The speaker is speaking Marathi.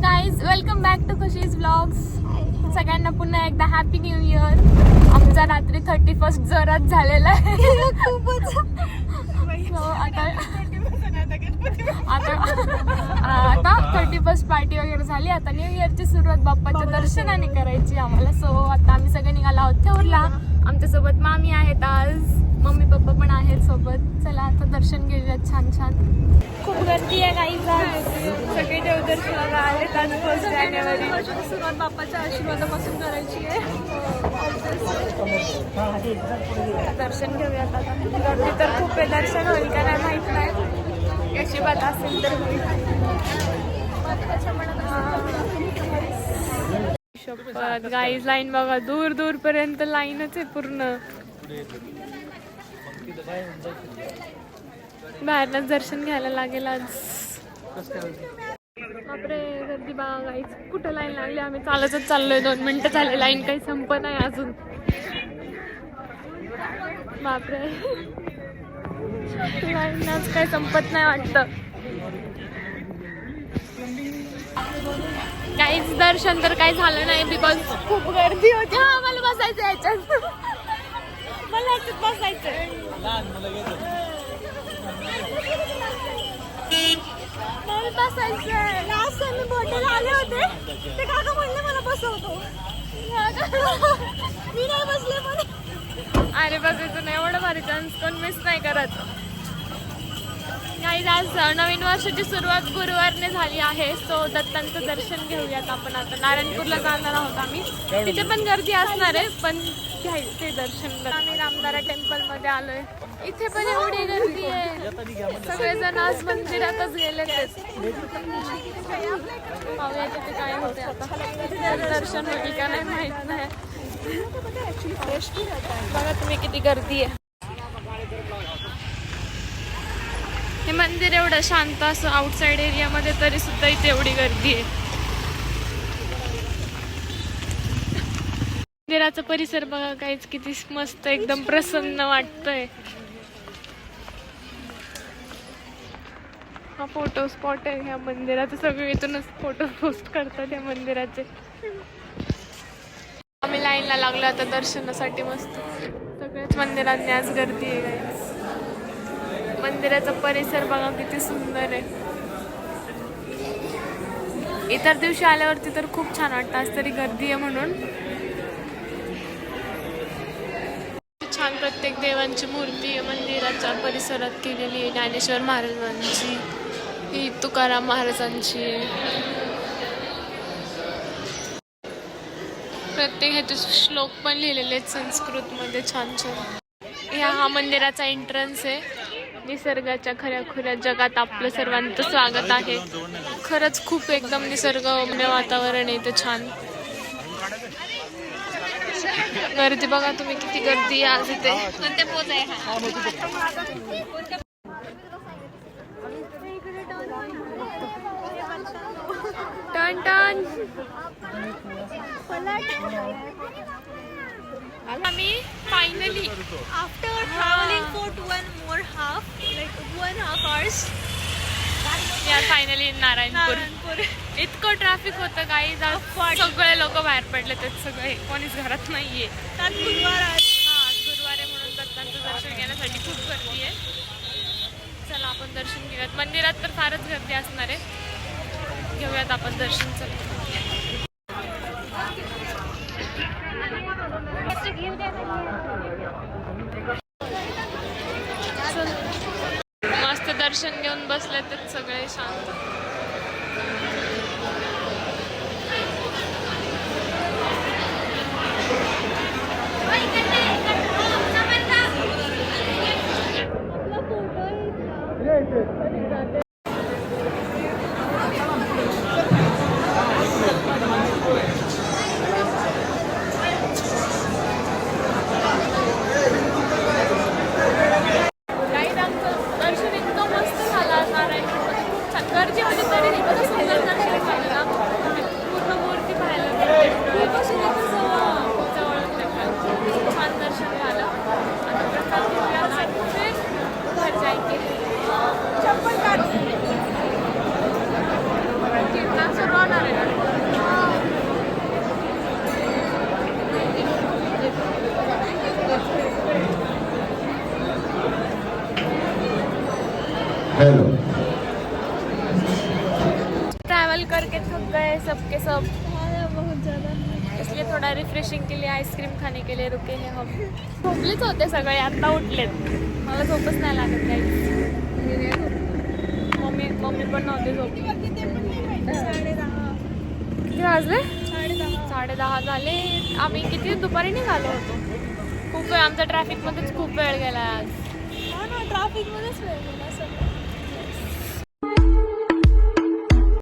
Guys, welcome back to Khushi's vlogs. सगळ्यांना पुन्हा एकदा हॅपी न्यू इयर. आमचा रात्री 31 जोरात झालेला आहे. आता 31 पार्टी वगैरे झाली. आता न्यू इयरची सुरुवात बाप्पाच्या दर्शनाने करायची आम्हाला. सो आता आम्ही सगळे निघालो आहोत थेऊरला. आमच्यासोबत मामी आहेत, आज मम्मी पप्पा पण आहेत सोबत. चला आता दर्शन घेऊयात छान छान. खूप गर्दी आहे गाईज आज. सगळे देवदर्शनाला आलेत आज 1 जानेवारी. सुरुवात बाप्पाच्या आशीर्वादापासून करायची आहे. दर्शन घेऊयात आता. गर्दी तर खूप आहे. दर्शन होईल का नाही माहित नाही. नशिबात असेल तर होईल. गाईज लाईन बघा, दूर दूर पर्यंत लाईनच आहे पूर्ण. बाहेरनच दर्शन घ्यायला लागेल आज. बापरे गर्दी बघा गाईज. कुठं लाईन लागली. आम्ही चालतच चाललोय. 2 मिनिटं झाले. लाईन काही संपत नाही अजून. बापरे लाईन आज काही संपत नाही वाटतं. काहीच दर्शन तर काही झालं नाही बिकॉज खूप गर्दी होती. हा मला बसायचं याच्यात. मला याच्यात बसायचं. मला बसायचं. लास्ट टाइम मी बोटेला आले होते ते काका म्हणले मला बसवतो. मी नाही बसले पण. अरे बसायचं नाही. एवढं भारी चान्स कोण मिस नाही करत. गाईज आज नवीन वर्षाची सुरुवात गुरुवारने झाली आहे. सो दत्तांचं दर्शन घेऊयात आपण. आता नारायणपूरला जाणार आहोत आम्ही. तिथे पण गर्दी असणार आहे पण घ्यायचे दर्शन. आम्ही रामदारा टेम्पल मध्ये आलोय. इथे पण एवढी गर्दी आहे. सगळेजण आज मंदिरातच गेले. पाहूया तिथे काय होते आता. दर्शन होईल का नाही माहित नाही. बघा तुम्ही किती गर्दी आहे. हे मंदिर एवढं शांत असं आउटसाइड एरियामध्ये तरी सुद्धा इथे एवढी गर्दी आहे. मंदिराचा परिसर बघा काहीच किती मस्त, एकदम प्रसन्न वाटतंय. हा फोटो स्पॉट आहे ह्या मंदिराचा. सगळे इथूनच फोटो पोस्ट करतात या मंदिराचे. आम्ही लाईनला लागलो आता दर्शनासाठी. मस्त सगळ्याच मंदिरांनी आज गर्दी आहे. मंदिराचा परिसर बघा किती सुंदर आहे. इतर दिवशी आल्यावरती तर खूप छान वाटतं. आज तरी गर्दी आहे म्हणून. छान प्रत्येक देवांची मूर्ती मंदिराच्या परिसरात केलेली आहे. ज्ञानेश्वर महाराजांची, ही तुकाराम महाराजांची. प्रत्येक ह्याचे श्लोक पण लिहिलेले आहेत संस्कृत मध्ये छान छान. हा मंदिराचा एंट्रन्स आहे. निसर्गाच्या खऱ्या खुऱ्या जगात आपलं सर्वांचं स्वागत आहे. खरंच खूप एकदम निसर्गरम्य वातावरण आहे इथं छान. गर्दी बघा तुम्ही किती गर्दी आहे आज इथे. टन टन. आम्ही finally after travelling for 1.5 hours या फायनली नारायणपूर. इतकं ट्रॅफिक होतं काही. सगळे लोक बाहेर पडले. ते सगळे कोणीच घरात नाहीये. त्यात गुरुवार आहे. गुरुवार आहे म्हणून दत्तांचं दर्शन घेण्यासाठी खूप गर्दी आहे. चला आपण दर्शन घेऊयात. मंदिरात तर फारच गर्दी असणार आहे. घेऊयात आपण दर्शन. चला मस्त दर्शन घेऊन बसले तर सगळे शांत. गर्दी होती तरी इतकं सुंदर दर्शन झालं ना. पूर्ण मूर्ती पाहायला छान दर्शन झालं. आता प्रसाद घेऊया आणि घर जायचे. चप्पल काढ. कीर्तन सुरू होणार आहे. हेलो। ट्रैवल करके थक गए सबके सब, बहुत ज़्यादा। इसलिए थोड़ा रिफ्रेशिंग के लिए आइसक्रीम खाने के लिए रुके हैं हम. झोपलेच होते सगळे, आता उठलेत. मला झोपच नाही लागत काही. मम्मी पण नव्हते झोपली. 10:30. किती वाजले? 10:30. 10:30 झाले. आम्ही किती दुपारी निघालो होतो. खूप वेळ आमचा ट्रॅफिकमध्येच खूप वेळ गेला आज. हा ना, ट्रॅफिकमध्येच वेळ गेला.